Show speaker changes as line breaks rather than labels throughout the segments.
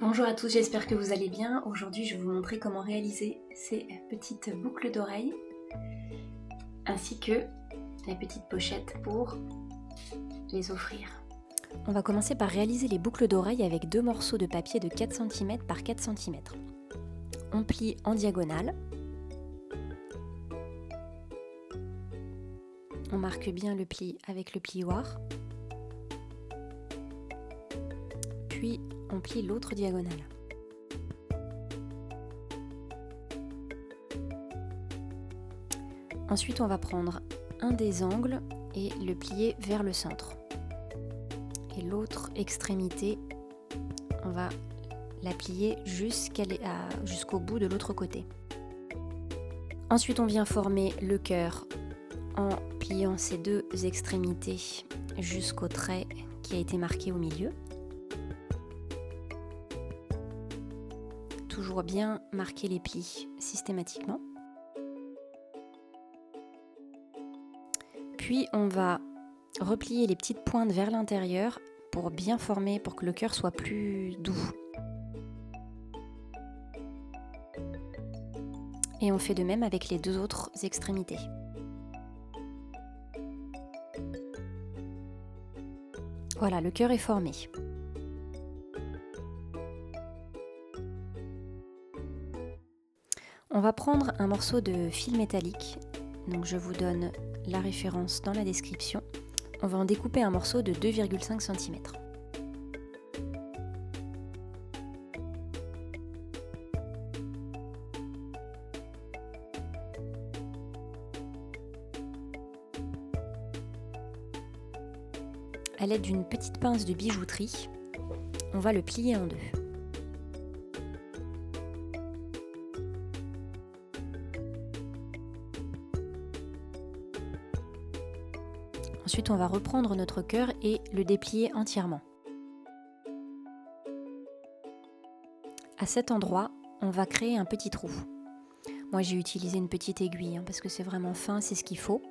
Bonjour à tous, j'espère que vous allez bien. Aujourd'hui, je vais vous montrer comment réaliser ces petites boucles d'oreilles ainsi que les petites pochettes pour les offrir. On va commencer par réaliser les boucles d'oreilles avec deux morceaux de papier de 4 cm par 4 cm. On plie en diagonale. On marque bien le pli avec le plioir. Puis on plie l'autre diagonale. Ensuite, on va prendre un des angles et le plier vers le centre. Et l'autre extrémité, on va la plier jusqu'au bout de l'autre côté. Ensuite, on vient former le cœur en pliant ces deux extrémités jusqu'au trait qui a été marqué au milieu. Toujours bien marquer les plis systématiquement. Puis on va replier les petites pointes vers l'intérieur pour bien former, pour que le cœur soit plus doux. Et on fait de même avec les deux autres extrémités. Voilà, le cœur est formé. On va prendre un morceau de fil métallique, donc je vous donne la référence dans la description. On va en découper un morceau de 2,5 cm. À l'aide d'une petite pince de bijouterie, on va le plier en deux. Ensuite, on va reprendre notre cœur et le déplier entièrement. À cet endroit, on va créer un petit trou. Moi, j'ai utilisé une petite aiguille parce que c'est vraiment fin, c'est ce qu'il faut.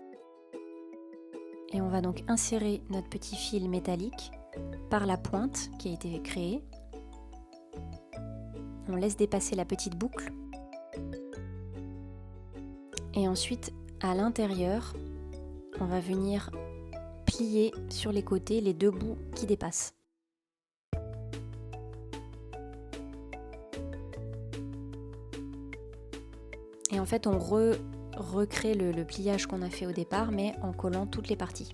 Et on va donc insérer notre petit fil métallique par la pointe qui a été créée. On laisse dépasser la petite boucle. Et ensuite, à l'intérieur, on va venir plier sur les côtés les deux bouts qui dépassent. Et en fait, on recrée le pliage qu'on a fait au départ, mais en collant toutes les parties.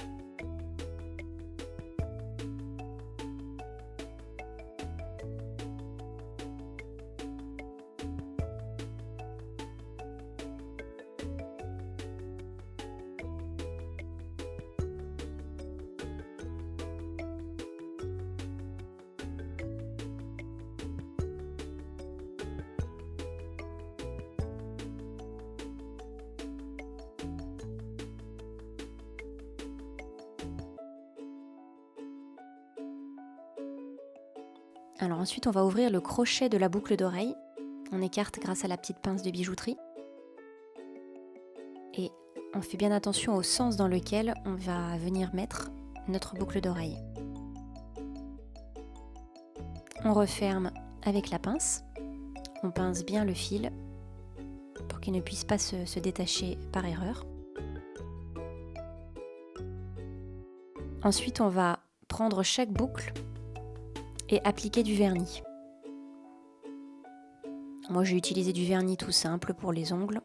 Alors ensuite, on va ouvrir le crochet de la boucle d'oreille. On écarte grâce à la petite pince de bijouterie. Et on fait bien attention au sens dans lequel on va venir mettre notre boucle d'oreille. On referme avec la pince. On pince bien le fil pour qu'il ne puisse pas se détacher par erreur. Ensuite, on va prendre chaque boucle et appliquer du vernis. Moi, j'ai utilisé du vernis tout simple pour les ongles.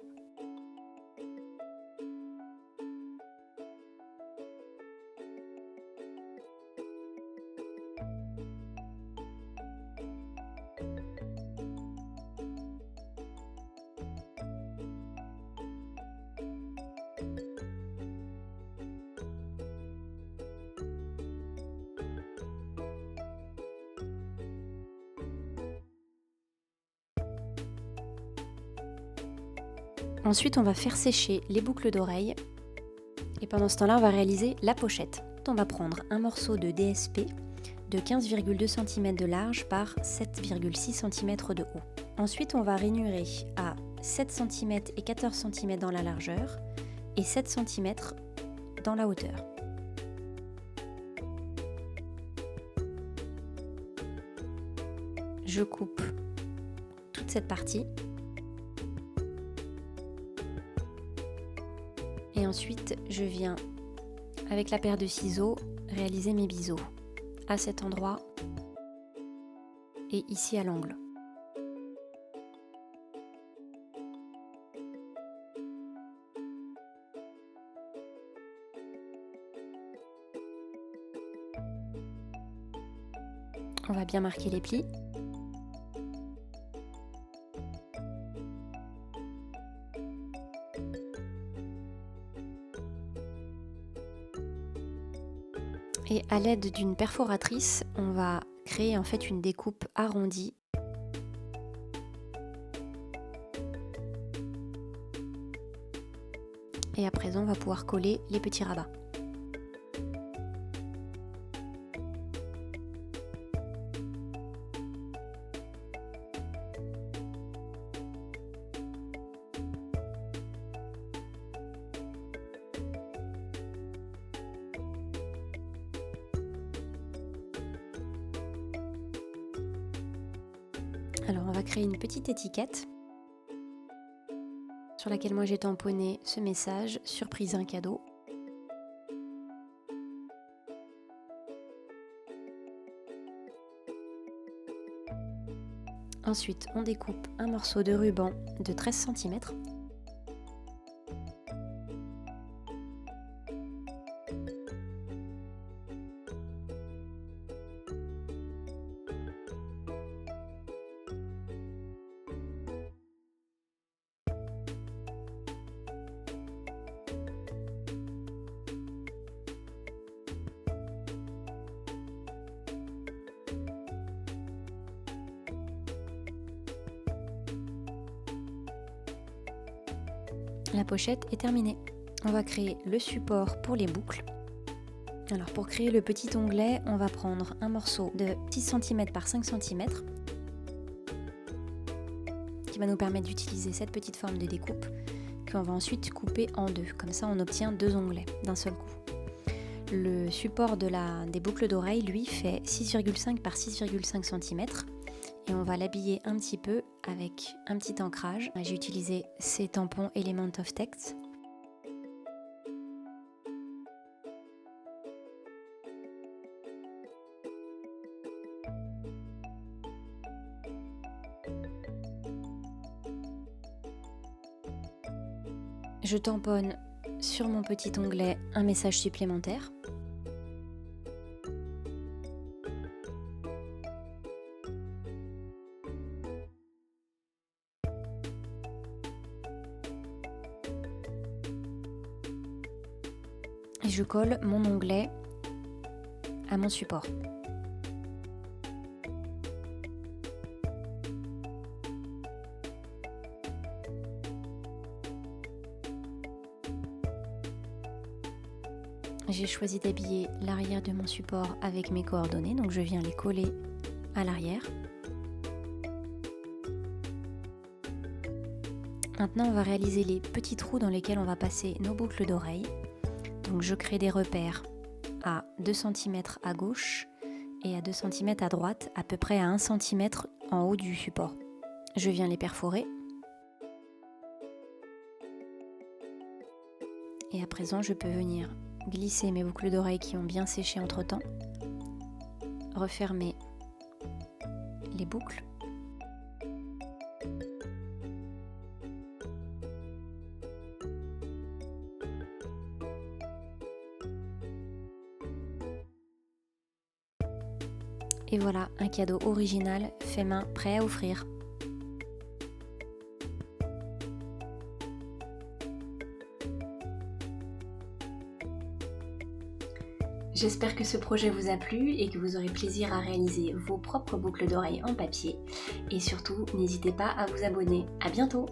Ensuite, on va faire sécher les boucles d'oreilles et pendant ce temps-là, on va réaliser la pochette. On va prendre un morceau de DSP de 15,2 cm de large par 7,6 cm de haut. Ensuite, on va rainurer à 7 cm et 14 cm dans la largeur et 7 cm dans la hauteur. je coupe toute cette partie. Et ensuite, je viens, avec la paire de ciseaux, réaliser mes biseaux à cet endroit et ici à l'angle. On va bien marquer les plis. Et à l'aide d'une perforatrice, on va créer en fait une découpe arrondie. Et à présent, on va pouvoir coller les petits rabats. Alors on va créer une petite étiquette sur laquelle moi j'ai tamponné ce message « Surprise, un cadeau ». Ensuite on découpe un morceau de ruban de 13 cm. La pochette est terminée. On va créer le support pour les boucles. Alors pour créer le petit onglet, on va prendre un morceau de 6 cm par 5 cm qui va nous permettre d'utiliser cette petite forme de découpe qu'on va ensuite couper en deux. Comme ça on obtient deux onglets d'un seul coup. Le support des boucles d'oreilles, lui, fait 6,5 par 6,5 cm. Et on va l'habiller un petit peu avec un petit ancrage. J'ai utilisé ces tampons Element of Text. Je tamponne sur mon petit onglet un message supplémentaire. Et je colle mon onglet à mon support. J'ai choisi d'habiller l'arrière de mon support avec mes coordonnées, donc je viens les coller à l'arrière. Maintenant, on va réaliser les petits trous dans lesquels on va passer nos boucles d'oreilles. Donc je crée des repères à 2 cm à gauche et à 2 cm à droite, à peu près à 1 cm en haut du support. Je viens les perforer. Et à présent, je peux venir glisser mes boucles d'oreilles qui ont bien séché entre temps, refermer les boucles. Et voilà, un cadeau original, fait main, prêt à offrir. J'espère que ce projet vous a plu et que vous aurez plaisir à réaliser vos propres boucles d'oreilles en papier. Et surtout, n'hésitez pas à vous abonner. À bientôt!